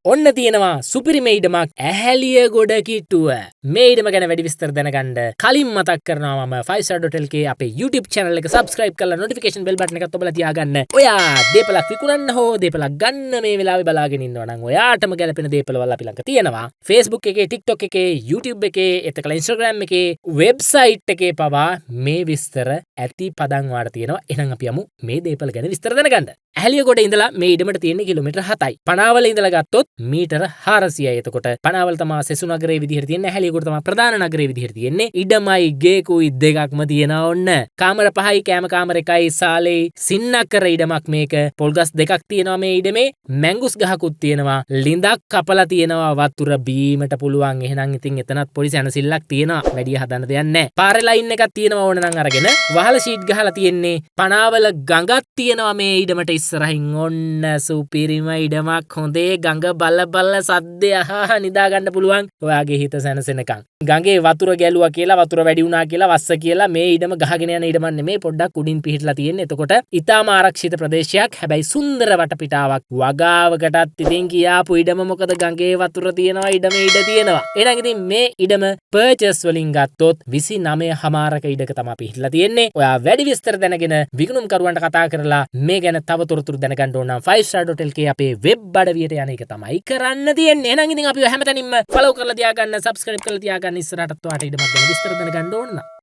ඔන්න තියෙනවා සුපිරිම ඉඩමක් ඇහැලිය ගොඩ කිට්ටුව. මේ ඉඩම ගැන වැඩි විස්තර දැනගන්න කලින් මතක් කරනවා මම 5star.lk අපේ YouTube channel එක subscribe කරලා notification bell button එකත් ඔබලා තියාගන්න. ඔයා දේපලක් විකුණන්න හෝ දේපලක් ගන්න මේ වෙලාවේ බලාගෙන ඉන්නවා නම් ඔයාටම ගැලපෙන දේපලවල් අපි ළඟ තියෙනවා. Facebook එකේ, TikTok එකේ, YouTube එකේ, එතකලා Instagram එකේ, website එකේ පවා මේ විස්තර ඇති පදන් වාට තියෙනවා. එහෙනම් අපි යමු මේ දේපල ගැන විස්තර දැනගන්න. ඇහැලියගොඩ ඉඳලා මේ ඉඩමට තියෙන්නේ කිලෝමීටර් 7යි. පනාවල ඉඳලා ගත්තොත් මීටර 400යි. එතකොට පනාවල තමයි සෙසු නගරේ විදිහට තියෙන්නේ. ඇහැලියගොඩ තමයි ප්‍රධාන නගරේ විදිහට තියෙන්නේ. ඉඩමයි ගේකුයි දෙකක්ම තියෙනවා ඔන්න. කාමර 5යි, කෑම කාමර 1යි, සාලේ සින්නක්කර ඉඩමක් මේක. පොල්ගස් දෙකක් තියෙනවා මේ ඉඩමේ. මැංගුස් ගහකුත් තියෙනවා. ලිඳක් කපලා තියෙනවා වතුර බීමට පුළුවන්. එහෙනම් ඉතින් එතනත් පොඩි සැනසෙල්ලක් තියෙනවා. වැඩි හදන්න දෙයක් නැහැ. පාරේ ලයින් එකක් තියෙනවා ඕන නම් අරගෙන. වහල ෂීට් ගහලා තියෙන්නේ. පනාවල ගඟක් තියෙනවා මේ ඉඩමට ඉස්සරහින්. ඔන්න සුපිරිම ඉඩමක්. හොඳේ ගඟ බල සද්දය අහා නිදා ගන්න පුළුවන්. ඔයාගේ හිත සැනසෙනකන්. ගඟේ වතුර ගැලුවා කියලා වතුර වැඩි වුණා කියලා වස්ස කියලා මේ ඉඩම ගහගෙන යන ඉඩමක් නෙමේ. පොඩ්ඩක් උඩින් පිහිටලා තියෙන්නේ. එතකොට ඊටාම ආරක්ෂිත ප්‍රදේශයක්. හැබැයි සුන්දර වටපිටාවක්. වගාවකටත් ඉතින් කියාපු ඉඩම මොකද ගඟේ වතුර තියෙනවා ඉඩමේ ඉඩ තියෙනවා. එහෙනම් ඉතින් මේ ඉඩම පර්චේස් වලින් ගත්තොත් 29 ඉඩක තමයි පිහිටලා තියෙන්නේ. ඔයා වැඩි විස්තර දැනගෙන විකුණුම් කරුවන්ට කතා කරලා මේ ගැන තව තොරතුරු දැනගන්න ඕන නම් 5star.lk අපේ වෙබ් අඩවියට යන එක තමයි කරන්න තියෙන්නේ. එහෙනම් ඉතින් අපි හැමතැනින්ම follow කරලා තියාගන්න, subscribe කරලා තියාගන්න. ඉස්සරහටත් ඔයාට ඉඩමක් ගැන විස්තර දැනගන්න ඕන නම්